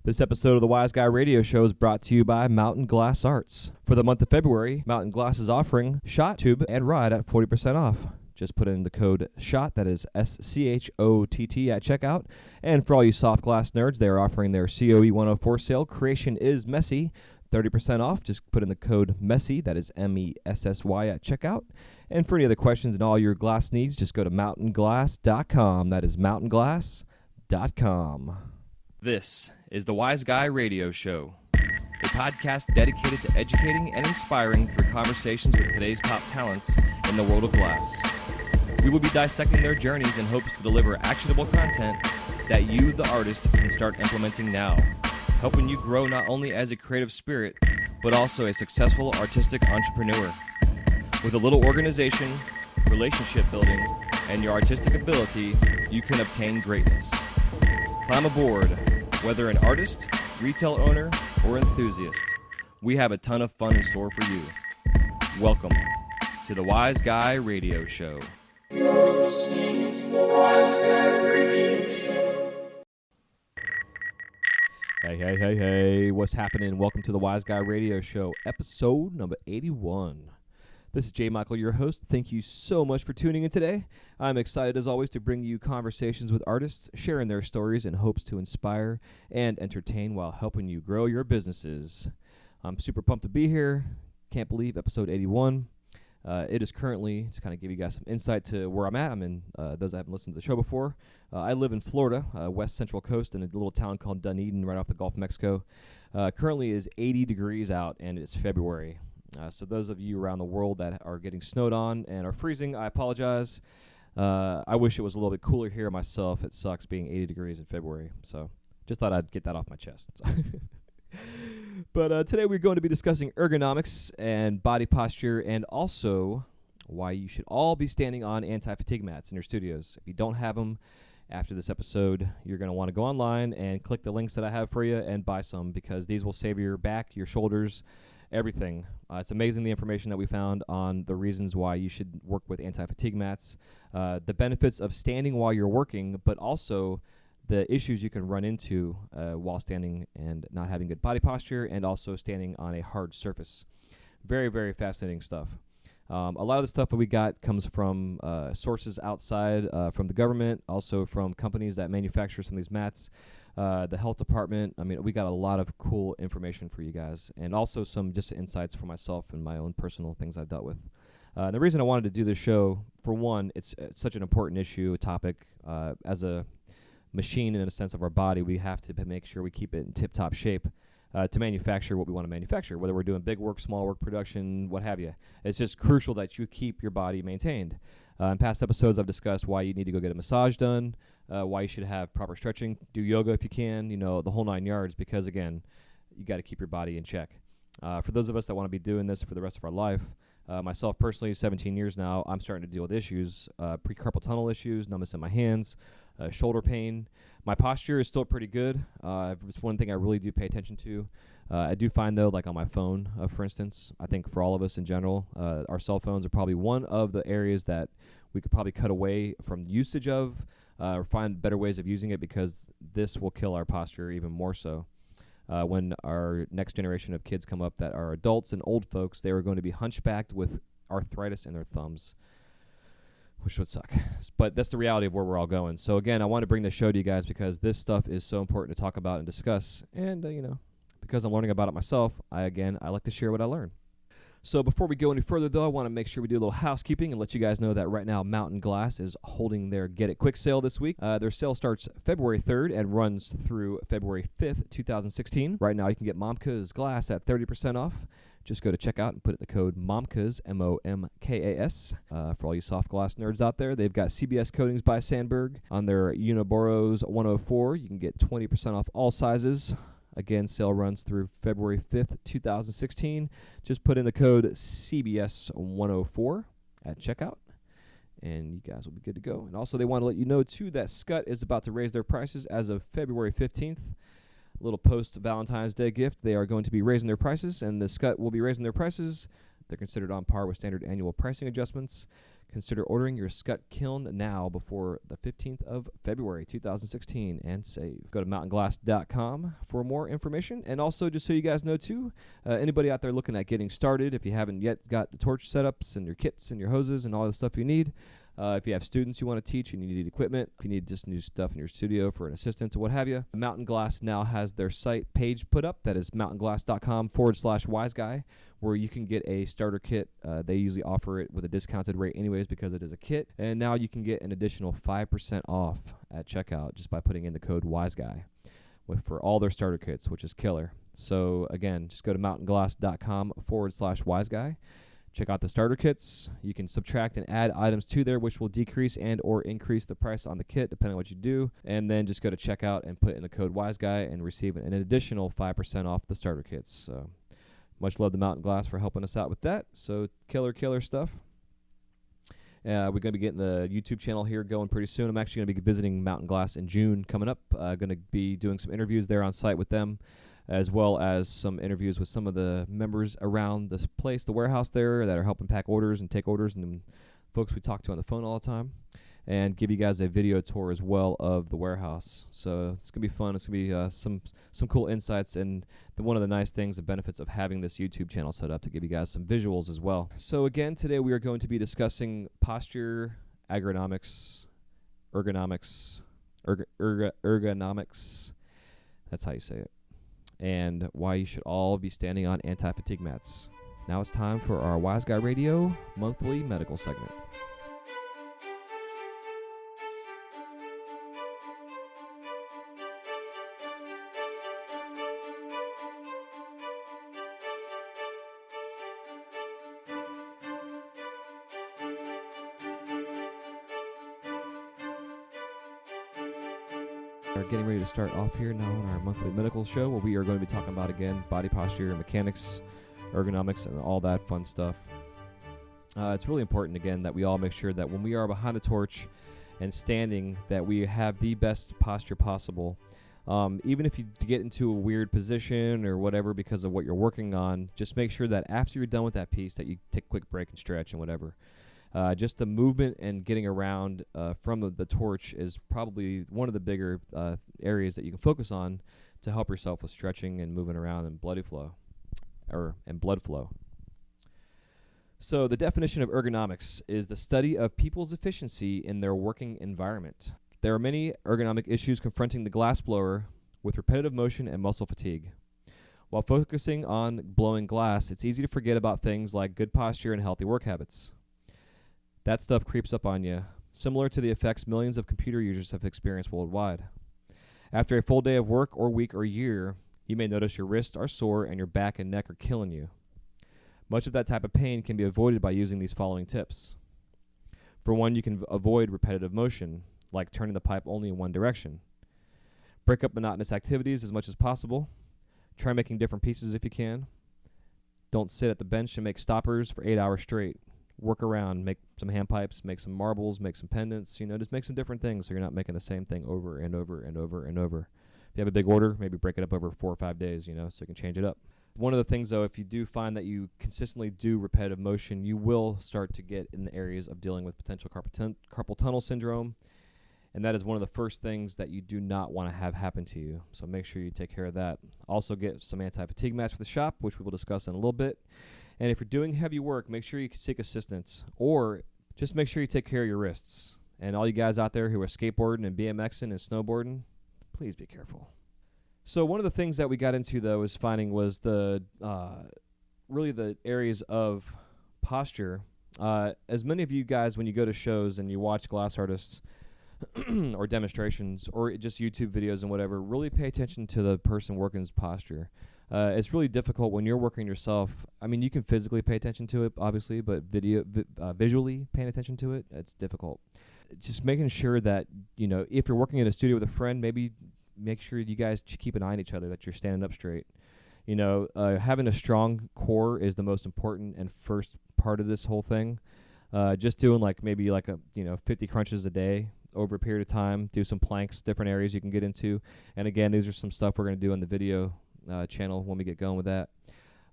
This episode of the Wise Guy Radio Show is brought to you by Mountain Glass Arts. For the month of February, Mountain Glass is offering shot, tube, and rod at 40% off. Just put in the code SHOT, that is SCHOTT at checkout. And for all you soft glass nerds, they are offering their COE 104 sale, Creation is Messy, 30% off. Just put in the code MESSY, that is MESSY at checkout. And for any other questions and all your glass needs, just go to mountainglass.com. That is mountainglass.com. This is the Wise Guy Radio Show, a podcast dedicated to educating and inspiring through conversations with today's top talents in the world of glass. We will be dissecting their journeys in hopes to deliver actionable content that you, the artist, can start implementing now, helping you grow not only as a creative spirit, but also a successful artistic entrepreneur. With a little organization, relationship building, and your artistic ability, you can obtain greatness. Climb aboard, whether an artist, retail owner, or enthusiast. We have a ton of fun in store for you. Welcome to the Wise Guy Radio Show. You're listening to the Wise Guy Radio Show. Hey, what's happening? Welcome to the Wise Guy Radio Show, episode number 81. This is Jay Michael, your host. Thank you so much for tuning in today. I'm excited, as always, to bring you conversations with artists, sharing their stories in hopes to inspire and entertain while helping you grow your businesses. I'm super pumped to be here. Can't believe episode 81. It is currently, to kind of give you guys some insight to where I'm at. I'm in, those that haven't listened to the show before, I live in Florida, west central coast, in a little town called Dunedin, right off the Gulf of Mexico. Currently is 80 degrees out, and it's February. So those of you around the world that are getting snowed on and are freezing, I apologize. I wish it was a little bit cooler here myself. It sucks being 80 degrees in February. So just thought I'd get that off my chest. But today we're going to be discussing ergonomics and body posture, and also why you should all be standing on anti-fatigue mats in your studios. If you don't have them after this episode, you're going to want to go online and click the links that I have for you and buy some, because these will save your back, your shoulders, everything. It's amazing the information that we found on the reasons why you should work with anti-fatigue mats, the benefits of standing while you're working, but also the issues you can run into while standing and not having good body posture, and also standing on a hard surface. Very, very fascinating stuff. A lot of the stuff that we got comes from sources outside from the government, also from companies that manufacture some of these mats, the health department. I mean, we got a lot of cool information for you guys, and also some just insights for myself and my own personal things I've dealt with. The reason I wanted to do this show, for one, it's such an important issue, a topic. As a machine, in a sense, of our body, we have to make sure we keep it in tip-top shape to manufacture what we want to manufacture, whether we're doing big work, small work, production, what have you. It's just crucial that you keep your body maintained. In past episodes, I've discussed why you need to go get a massage done, why you should have proper stretching, do yoga if you can, the whole 9 yards, because, again, you got to keep your body in check. For those of us that want to be doing this for the rest of our life, myself personally, 17 years now, I'm starting to deal with issues, pre-carpal tunnel issues, numbness in my hands, shoulder pain. My posture is still pretty good. It's one thing I really do pay attention to. I do find, though, like on my phone, for instance, I think for all of us in general, our cell phones are probably one of the areas that we could probably cut away from usage of, or find better ways of using it, because this will kill our posture even more so. When our next generation of kids come up that are adults and old folks, they are going to be hunchbacked with arthritis in their thumbs, which would suck. But that's the reality of where we're all going. So, again, I want to bring this show to you guys because this stuff is so important to talk about and discuss. And, because I'm learning about it myself, I like to share what I learn. So before we go any further, though, I want to make sure we do a little housekeeping and let you guys know that right now Mountain Glass is holding their Get It Quick sale this week. Their sale starts February 3rd and runs through February 5th, 2016. Right now you can get Momka's glass at 30% off. Just go to checkout and put in the code MOMKAS, MOMKAS. For all you soft glass nerds out there, they've got CBS coatings by Sandberg on their Uniboros 104. You can get 20% off all sizes. Again, sale runs through February 5th, 2016. Just put in the code CBS104 at checkout, and you guys will be good to go. And also, they want to let you know, too, that Scott is about to raise their prices as of February 15th. A little post-Valentine's Day gift. They are going to be raising their prices, and the Scott will be raising their prices They're considered on par with standard annual pricing adjustments. Consider ordering your Scut kiln now before the 15th of February 2016 and save. Go to mountainglass.com for more information. And also, just so you guys know too, anybody out there looking at getting started, if you haven't yet got the torch setups and your kits and your hoses and all the stuff you need, if you have students you want to teach and you need equipment, if you need just new stuff in your studio for an assistant or what have you, Mountain Glass now has their site page put up. That is mountainglass.com/wiseguy, where you can get a starter kit. They usually offer it with a discounted rate anyways because it is a kit. And now you can get an additional 5% off at checkout just by putting in the code WISEGUY for all their starter kits, which is killer. So again, just go to mountainglass.com/wiseguy. Check out the starter kits. You can subtract and add items to there, which will decrease and or increase the price on the kit, depending on what you do. And then just go to checkout and put in the code WISEGUY and receive an additional 5% off the starter kits. So much love to Mountain Glass for helping us out with that. So killer stuff. We're going to be getting the YouTube channel here going pretty soon. I'm actually going to be visiting Mountain Glass in June coming up. Going to be doing some interviews there on site with them, as well as some interviews with some of the members around this place, the warehouse there, that are helping pack orders and take orders, and folks we talk to on the phone all the time, and give you guys a video tour as well of the warehouse. So it's going to be fun. It's going to be some cool insights, and one of the nice things and benefits of having this YouTube channel set up to give you guys some visuals as well. So again, today we are going to be discussing posture, ergonomics, ergonomics, that's how you say it, and why you should all be standing on anti-fatigue mats. Now it's time for our Wise Guy Radio monthly medical segment. We're getting ready to start off here now on our monthly medical show, where we are going to be talking about, again, body posture, mechanics, ergonomics, and all that fun stuff. It's really important, again, that we all make sure that when we are behind the torch and standing, that we have the best posture possible. Even if you get into a weird position or whatever because of what you're working on, just make sure that after you're done with that piece that you take a quick break and stretch and whatever. Just the movement and getting around from the torch is probably one of the bigger areas that you can focus on to help yourself with stretching and moving around and blood flow. So the definition of ergonomics is the study of people's efficiency in their working environment. There are many ergonomic issues confronting the glassblower with repetitive motion and muscle fatigue. While focusing on blowing glass, it's easy to forget about things like good posture and healthy work habits. That stuff creeps up on you, similar to the effects millions of computer users have experienced worldwide. After a full day of work or week or year, you may notice your wrists are sore and your back and neck are killing you. Much of that type of pain can be avoided by using these following tips. For one, you can avoid repetitive motion, like turning the pipe only in one direction. Break up monotonous activities as much as possible. Try making different pieces if you can. Don't sit at the bench and make stoppers for 8 hours straight. Work around, make some hand pipes, make some marbles, make some pendants, just make some different things so you're not making the same thing over and over and over and over. If you have a big order, maybe break it up over 4 or 5 days, so you can change it up. One of the things, though, if you do find that you consistently do repetitive motion, you will start to get in the areas of dealing with potential carpal tunnel syndrome, and that is one of the first things that you do not want to have happen to you. So make sure you take care of that. Also get some anti-fatigue mats for the shop, which we will discuss in a little bit. And if you're doing heavy work, make sure you seek assistance, or just make sure you take care of your wrists. And all you guys out there who are skateboarding and BMXing and snowboarding, please be careful. So one of the things that we got into, though, was the really the areas of posture. As many of you guys, when you go to shows and you watch glass artists or demonstrations or just YouTube videos and whatever, really pay attention to the person working's posture. It's really difficult when you're working yourself. I mean, you can physically pay attention to it, obviously, but visually paying attention to it, it's difficult. Just making sure that, if you're working in a studio with a friend, maybe make sure you guys keep an eye on each other, that you're standing up straight. Having a strong core is the most important and first part of this whole thing. Just doing maybe 50 crunches a day over a period of time, do some planks, different areas you can get into. And again, these are some stuff we're going to do on the video channel when we get going with that.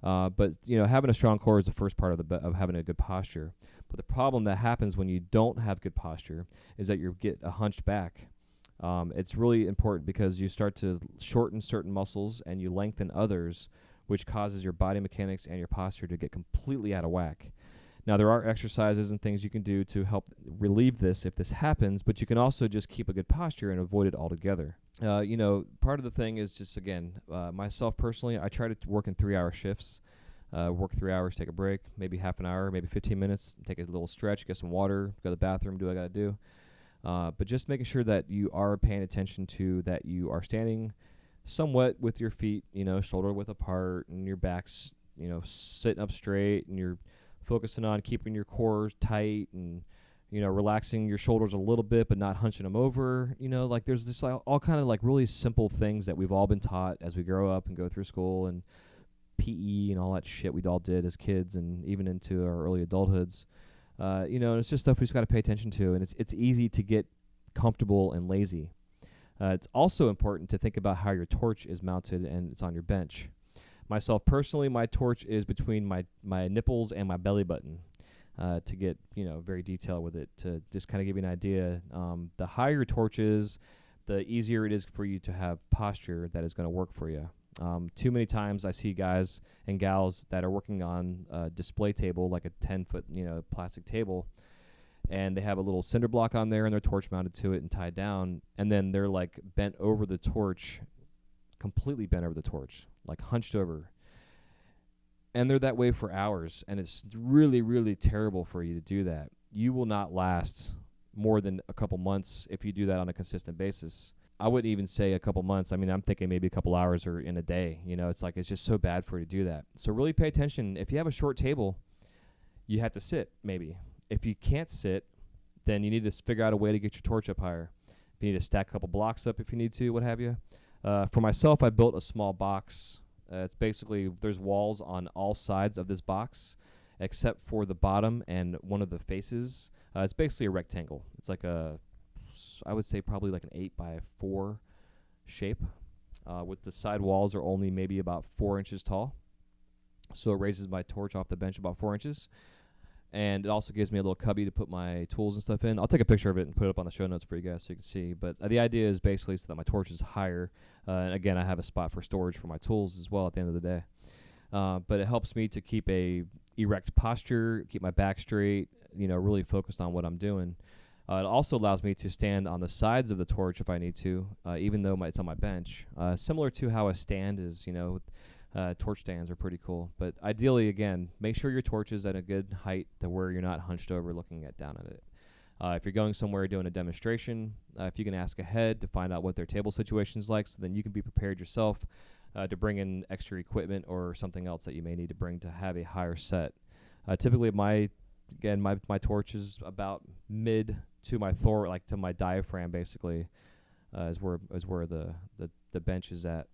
But having a strong core is the first part of having a good posture. But the problem that happens when you don't have good posture is that you get a hunched back. It's really important because you start to shorten certain muscles and you lengthen others, which causes your body mechanics and your posture to get completely out of whack. Now, there are exercises and things you can do to help relieve this if this happens, but you can also just keep a good posture and avoid it altogether. Part of the thing is just, again, myself personally, I try to work in 3-hour shifts. Work 3 hours, take a break, maybe half an hour, maybe 15 minutes, take a little stretch, get some water, go to the bathroom, do what I got to do. But just making sure that you are paying attention to that you are standing somewhat with your feet, shoulder width apart, and your back's, sitting up straight, and you're focusing on keeping your core tight and, relaxing your shoulders a little bit, but not hunching them over. There's this all kind of really simple things that we've all been taught as we grow up and go through school and PE and all that shit we all did as kids and even into our early adulthoods. And it's just stuff we just got to pay attention to, and it's easy to get comfortable and lazy. It's also important to think about how your torch is mounted and it's on your bench. Myself personally, my torch is between my nipples and my belly button. To get very detailed with it, to just kind of give you an idea. The higher your torch is, the easier it is for you to have posture that is going to work for you. Too many times I see guys and gals that are working on a display table, like a 10-foot plastic table, and they have a little cinder block on there and their torch mounted to it and tied down, and then they're bent over the torch, completely bent over the torch, hunched over. And they're that way for hours, and it's really, really terrible for you to do that. You will not last more than a couple months if you do that on a consistent basis. I wouldn't even say a couple months. I mean, I'm thinking maybe a couple hours or in a day. It's just so bad for you to do that. So really pay attention. If you have a short table, you have to sit maybe. If you can't sit, then you need to figure out a way to get your torch up higher. If you need to stack a couple blocks up if you need to, what have you. For myself, I built a small box. It's basically, there's walls on all sides of this box, except for the bottom and one of the faces. It's basically a rectangle. It's I would say probably an 8x4 shape, with the side walls are only maybe about 4 inches tall. So it raises my torch off the bench about 4 inches. And it also gives me a little cubby to put my tools and stuff in. I'll take a picture of it and put it up on the show notes for you guys so you can see. But the idea is basically so that my torch is higher. And again, I have a spot for storage for my tools as well at the end of the day. But it helps me to keep a erect posture, keep my back straight, really focused on what I'm doing. It also allows me to stand on the sides of the torch if I need to, even though it's on my bench. Similar to how a stand is, torch stands are pretty cool. But ideally, again, make sure your torch is at a good height to where you're not hunched over looking down at it. If you're going somewhere doing a demonstration, if you can ask ahead to find out what their table situation is like, so then you can be prepared yourself to bring in extra equipment or something else that you may need to bring to have a higher set. Typically, my torch is about mid to my to my diaphragm, basically, is where the bench is at.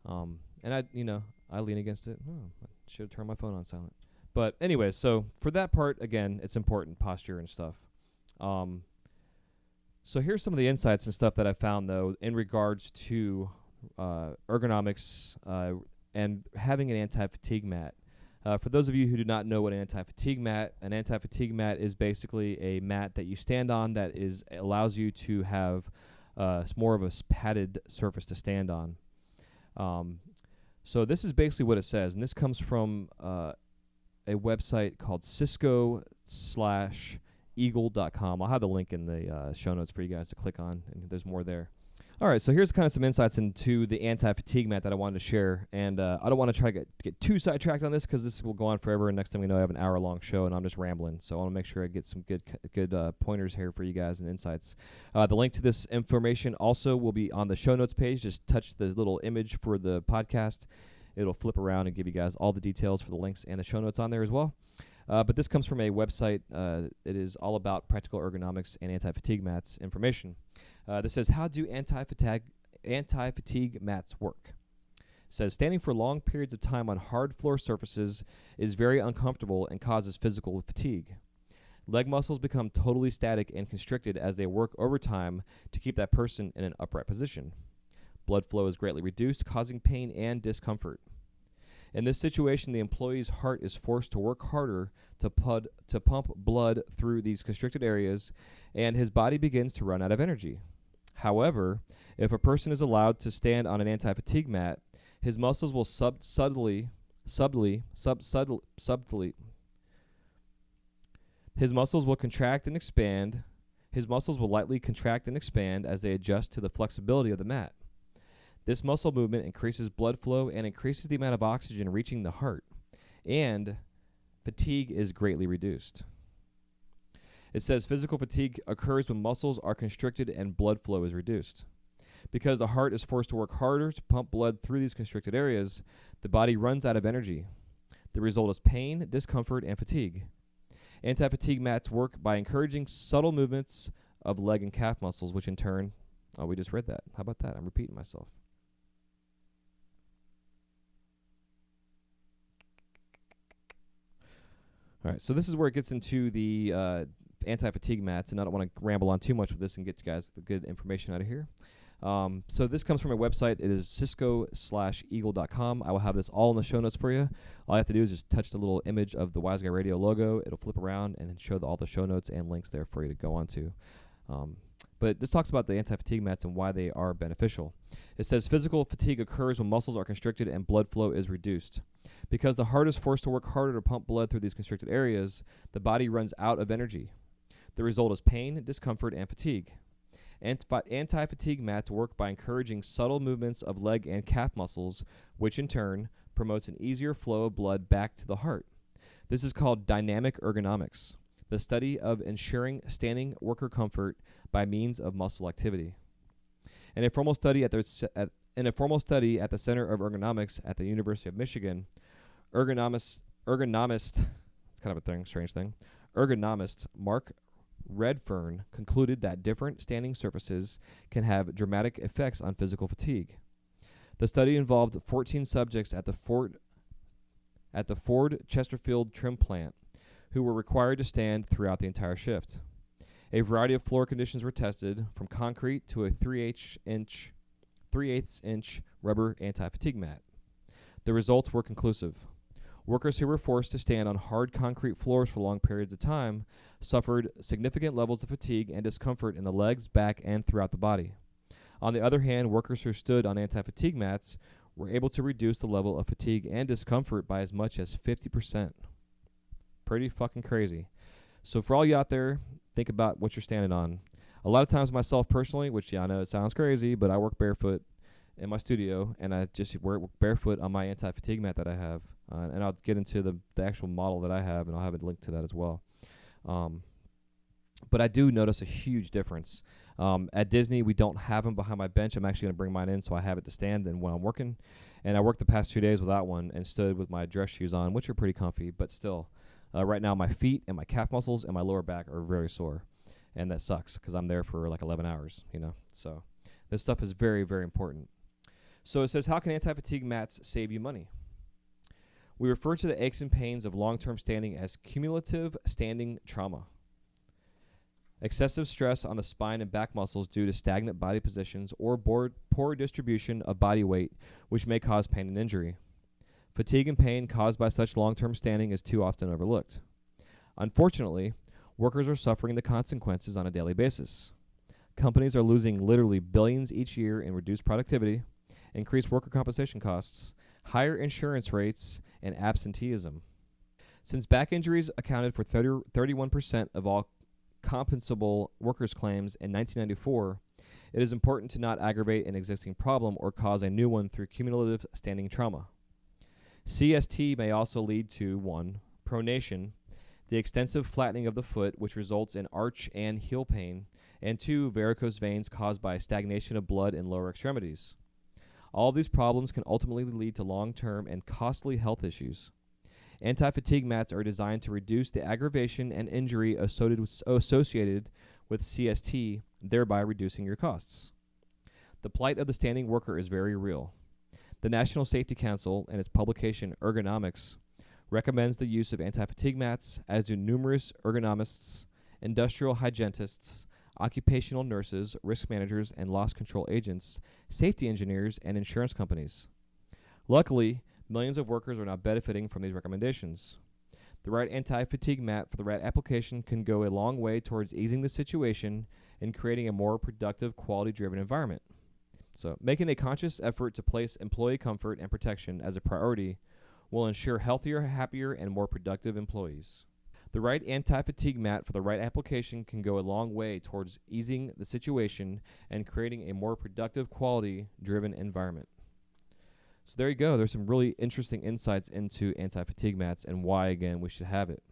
And I lean against it. I should have turned my phone on silent. But anyway, so for that part, again, it's important, posture and stuff. So here's some of the insights and stuff that I found, though, in regards to ergonomics and having an anti-fatigue mat. For those of you who do not know what an anti-fatigue mat is basically a mat that you stand on that allows you to have more of a padded surface to stand on. So this is basically what it says, and this comes from a website called cisco/eagle.com. I'll have the link in the show notes for you guys to click on, and there's more there. All right, so here's kind of some insights into the anti-fatigue mat that I wanted to share, and I don't want to try to get too sidetracked on this because this will go on forever, and next thing we know I have an hour-long show, and I'm just rambling, so I want to make sure I get some good pointers here for you guys and insights. The link to this information also will be on the show notes page. Just touch the little image for the podcast. It'll flip around and give you guys all the details for the links and the show notes on there as well. But this comes from a website. It is all about practical ergonomics and anti-fatigue mats information. This says, how do anti-fatigue mats work? It says, standing for long periods of time on hard floor surfaces is very uncomfortable and causes physical fatigue. Leg muscles become totally static and constricted as they work overtime to keep that person in an upright position. Blood flow is greatly reduced, causing pain and discomfort. In this situation, the employee's heart is forced to work harder to pump blood through these constricted areas, and his body begins to run out of energy. However, if a person is allowed to stand on an anti-fatigue mat, his muscles will subtly his muscles will contract and expand. His muscles will lightly contract and expand as they adjust to the flexibility of the mat. This muscle movement increases blood flow and increases the amount of oxygen reaching the heart, and fatigue is greatly reduced. It says physical fatigue occurs when muscles are constricted and blood flow is reduced. Because the heart is forced to work harder to pump blood through these constricted areas, the body runs out of energy. The result is pain, discomfort, and fatigue. Anti-fatigue mats work by encouraging subtle movements of leg and calf muscles, which in turn, we just read that. How about that? I'm repeating myself. All right, so this is where it gets into the anti-fatigue mats, and I don't want to ramble on too much with this and get you guys the good information out of here. So this comes from a website. It is cisco/eagle.com. I will have this all in the show notes for you. All you have to do is just touch the little image of the Wise Guy Radio logo. It'll flip around and show all the show notes and links there for you to go on to. But this talks about the anti-fatigue mats and why they are beneficial. It says physical fatigue occurs when muscles are constricted and blood flow is reduced. Because the heart is forced to work harder to pump blood through these constricted areas, the body runs out of energy. The result is pain, discomfort, and fatigue. Anti-fatigue mats work by encouraging subtle movements of leg and calf muscles, which in turn promotes an easier flow of blood back to the heart. This is called dynamic ergonomics, the study of ensuring standing worker comfort by means of muscle activity. In a formal study at the Center of Ergonomics at the University of Michigan, ergonomist, it's kind of a strange thing, ergonomist Mark Redfern concluded that different standing surfaces can have dramatic effects on physical fatigue. The study involved 14 subjects at the Ford Chesterfield trim plant who were required to stand throughout the entire shift. A variety of floor conditions were tested, from concrete to a 3/8 inch rubber anti-fatigue mat. The results were conclusive. Workers who were forced to stand on hard concrete floors for long periods of time suffered significant levels of fatigue and discomfort in the legs, back, and throughout the body. On the other hand, workers who stood on anti-fatigue mats were able to reduce the level of fatigue and discomfort by as much as 50%. Pretty fucking crazy. So for all you out there, think about what you're standing on. A lot of times myself personally, which I know it sounds crazy, but I work barefoot in my studio, and I just work barefoot on my anti-fatigue mat that I have. And I'll get into the actual model that I have, and I'll have a link to that as well. But I do notice a huge difference. At Disney, we don't have them behind my bench. I'm actually going to bring mine in so I have it to stand and when I'm working. And I worked the past 2 days without one and stood with my dress shoes on, which are pretty comfy, but still. Right now, my feet and my calf muscles and my lower back are very sore. And that sucks because I'm there for like 11 hours, So this stuff is very, very important. So it says, how can anti-fatigue mats save you money? We refer to the aches and pains of long-term standing as cumulative standing trauma. Excessive stress on the spine and back muscles due to stagnant body positions or poor distribution of body weight, which may cause pain and injury. Fatigue and pain caused by such long-term standing is too often overlooked. Unfortunately, workers are suffering the consequences on a daily basis. Companies are losing literally billions each year in reduced productivity, increased worker compensation costs, higher insurance rates, and absenteeism. Since back injuries accounted for 31% of all compensable workers' claims in 1994, it is important to not aggravate an existing problem or cause a new one through cumulative standing trauma. CST may also lead to 1. Pronation, the extensive flattening of the foot which results in arch and heel pain, and 2. Varicose veins caused by stagnation of blood in lower extremities. All of these problems can ultimately lead to long-term and costly health issues. Anti-fatigue mats are designed to reduce the aggravation and injury associated with CST, thereby reducing your costs. The plight of the standing worker is very real. The National Safety Council, in its publication Ergonomics, recommends the use of anti-fatigue mats, as do numerous ergonomists, industrial hygienists, occupational nurses, risk managers, and loss control agents, safety engineers, and insurance companies. Luckily, Millions of workers are now benefiting from these recommendations. The right anti-fatigue mat for the right application can go a long way towards easing the situation and creating a more productive, quality-driven environment. So, making a conscious effort to place employee comfort and protection as a priority will ensure healthier, happier, and more productive employees. The right anti-fatigue mat for the right application can go a long way towards easing the situation and creating a more productive, quality-driven environment. So there you go. There's some really interesting insights into anti-fatigue mats and why, again, we should have it.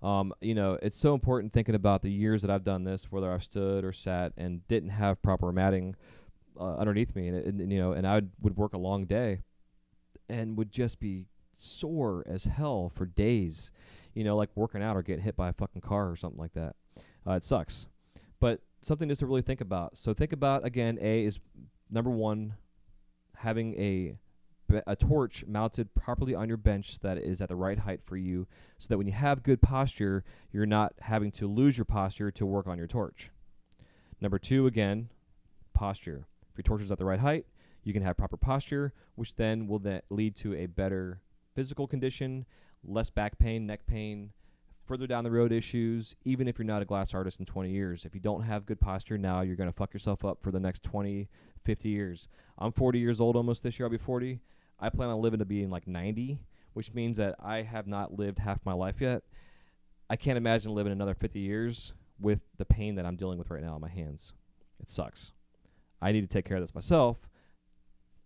It's so important thinking about the years that I've done this, whether I've stood or sat and didn't have proper matting underneath me, and I would work a long day and would just be sore as hell for days, like working out or getting hit by a fucking car or something like that. It sucks. But something just to really think about. So think about, again, is number one, having a torch mounted properly on your bench that is at the right height for you, so that when you have good posture, you're not having to lose your posture to work on your torch. Number two, again, posture. If your torch is at the right height, you can have proper posture, which then will lead to a better physical condition, less back pain, neck pain, further down the road issues, even if you're not a glass artist in 20 years. If you don't have good posture now, you're going to fuck yourself up for the next 20, 50 years. I'm 40 years old almost this year. I'll be 40. I plan on living to being like 90, which means that I have not lived half my life yet. I can't imagine living another 50 years with the pain that I'm dealing with right now in my hands. It sucks. I need to take care of this myself.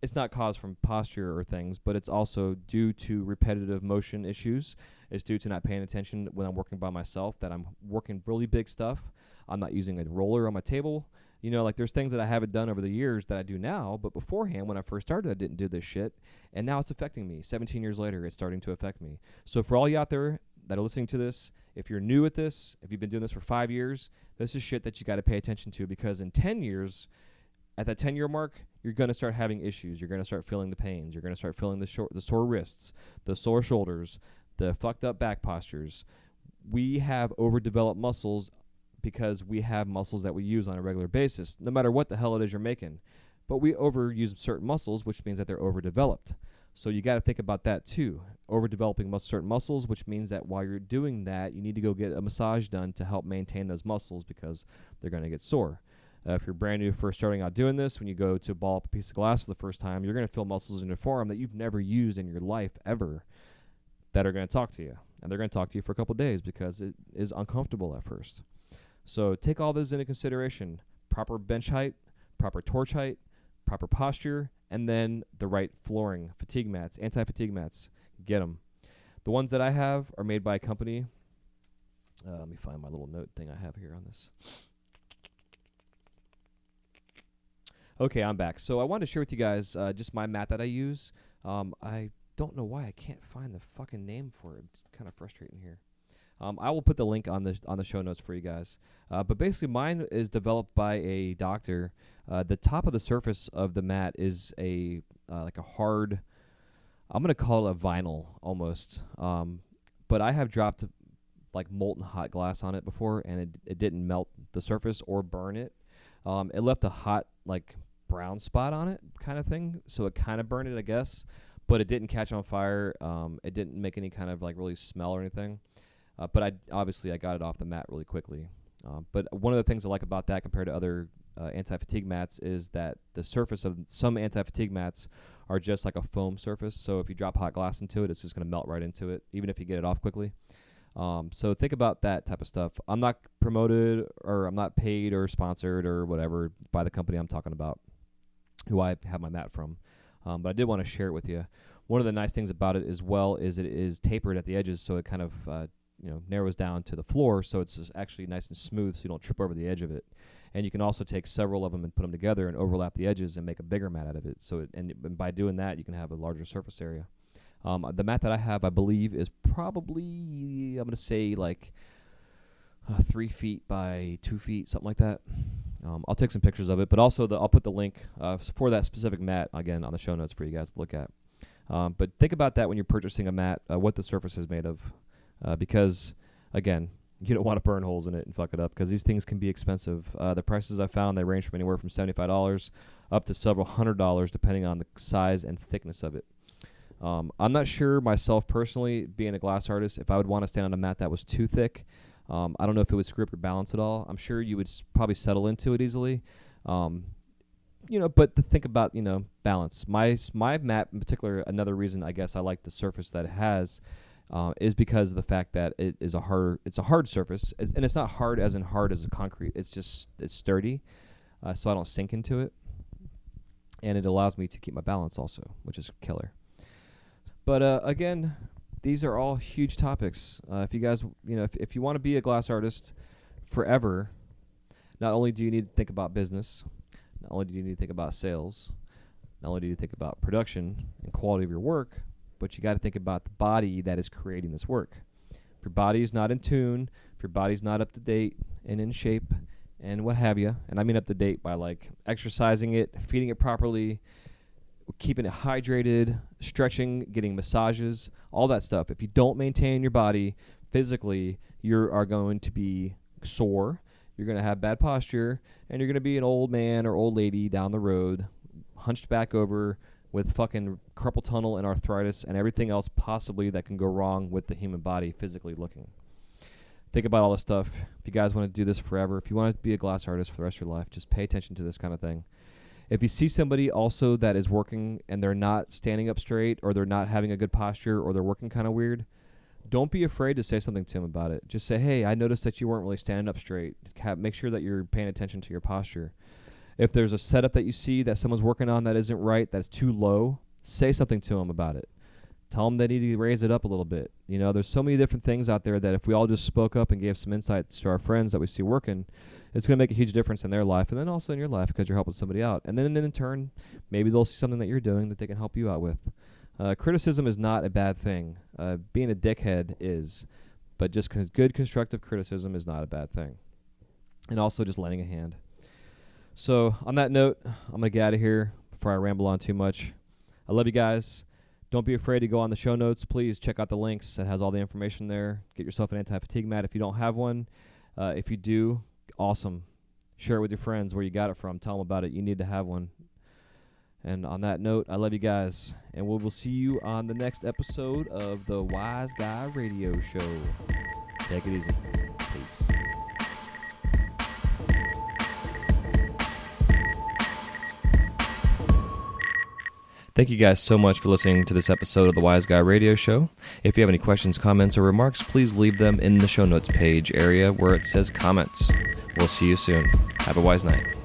It's not caused from posture or things, but it's also due to repetitive motion issues. It's due to not paying attention when I'm working by myself, that I'm working really big stuff. I'm not using a roller on my table. There's things that I haven't done over the years that I do now, but beforehand, when I first started, I didn't do this shit, and now it's affecting me. 17 years later, it's starting to affect me. So for all you out there that are listening to this, if you're new at this, if you've been doing this for 5 years, this is shit that you got to pay attention to, because in 10 years, at that 10-year mark, you're going to start having issues. You're going to start feeling the pains. You're going to start feeling the sore wrists, the sore shoulders, the fucked up back postures. We have overdeveloped muscles because we have muscles that we use on a regular basis, no matter what the hell it is you're making. But we overuse certain muscles, which means that they're overdeveloped. So you got to think about that too. Overdeveloping certain muscles, which means that while you're doing that, you need to go get a massage done to help maintain those muscles, because they're going to get sore. If you're brand new, first starting out doing this, when you go to ball up a piece of glass for the first time, you're going to feel muscles in your forearm that you've never used in your life ever, that are going to talk to you. And they're going to talk to you for a couple days because it is uncomfortable at first. So take all those into consideration. Proper bench height, proper torch height, proper posture, and then the right flooring, fatigue mats, anti-fatigue mats. Get them. The ones that I have are made by a company. Let me find my little note thing I have here on this. Okay, I'm back. So I wanted to share with you guys just my mat that I use. I don't know why I can't find the fucking name for it. It's kind of frustrating here. I will put the link on the show notes for you guys. But basically, mine is developed by a doctor. The top of the surface of the mat is like a hard, I'm gonna call it a vinyl almost. But I have dropped like molten hot glass on it before, and it didn't melt the surface or burn it. It left a hot like brown spot on it kind of thing, so it kind of burned it, I guess, but it didn't catch on fire. It didn't make any kind of like really smell or anything. But I got it off the mat really quickly. But one of the things I like about that compared to other anti-fatigue mats is that the surface of some anti-fatigue mats are just like a foam surface. So if you drop hot glass into it, it's just going to melt right into it, even if you get it off quickly. So think about that type of stuff. I'm not promoted, or I'm not paid or sponsored or whatever by the company I'm talking about, who I have my mat from. But I did want to share it with you. One of the nice things about it as well is it is tapered at the edges, so it kind of narrows down to the floor, so it's actually nice and smooth, so you don't trip over the edge of it. And you can also take several of them and put them together and overlap the edges and make a bigger mat out of it. So and by doing that, you can have a larger surface area. The mat that I have, I believe, is probably, I'm going to say like 3 feet by 2 feet, something like that. I'll take some pictures of it, but also I'll put the link for that specific mat, again, on the show notes for you guys to look at. But think about that when you're purchasing a mat, what the surface is made of. Because, again, you don't want to burn holes in it and fuck it up, because these things can be expensive. The prices I found, they range from anywhere from $75 up to several $100, depending on the size and thickness of it. I'm not sure myself personally, being a glass artist, if I would want to stand on a mat that was too thick. I don't know if it would screw up your balance at all. I'm sure you would probably settle into it easily. But to think about, balance. My mat in particular, another reason I guess I like the surface that it has is because of the fact that it's a hard surface, and it's not hard as in hard as a concrete. It's sturdy, so I don't sink into it, and it allows me to keep my balance also, which is killer. But again, these are all huge topics. If you guys, if you want to be a glass artist forever, not only do you need to think about business, not only do you need to think about sales, not only do you think about production and quality of your work, but you got to think about the body that is creating this work. If your body is not in tune, if your body's not up to date and in shape and what have you, and I mean up to date by like exercising it, feeding it properly, keeping it hydrated, stretching, getting massages, all that stuff. If you don't maintain your body physically, you are going to be sore, you're going to have bad posture, and you're going to be an old man or old lady down the road, hunched back over with fucking carpal tunnel and arthritis and everything else possibly that can go wrong with the human body physically looking. Think about all this stuff. If you guys want to do this forever, if you want to be a glass artist for the rest of your life, just pay attention to this kind of thing. If you see somebody also that is working and they're not standing up straight, or they're not having a good posture, or they're working kind of weird, don't be afraid to say something to them about it. Just say, hey, I noticed that you weren't really standing up straight. Make sure that you're paying attention to your posture. If there's a setup that you see that someone's working on that isn't right, that's too low, say something to them about it. Tell them they need to raise it up a little bit. There's so many different things out there that if we all just spoke up and gave some insights to our friends that we see working, it's going to make a huge difference in their life, and then also in your life because you're helping somebody out. And then in turn, maybe they'll see something that you're doing that they can help you out with. Criticism is not a bad thing. Being a dickhead is, but just good constructive criticism is not a bad thing. And also just lending a hand. So on that note, I'm going to get out of here before I ramble on too much. I love you guys. Don't be afraid to go on the show notes. Please check out the links. It has all the information there. Get yourself an anti-fatigue mat if you don't have one. If you do, awesome. Share it with your friends where you got it from. Tell them about it. You need to have one. And on that note, I love you guys. And we will see you on the next episode of the Wise Guy Radio Show. Take it easy. Peace. Thank you guys so much for listening to this episode of the Wise Guy Radio Show. If you have any questions, comments, or remarks, please leave them in the show notes page area where it says comments. We'll see you soon. Have a wise night.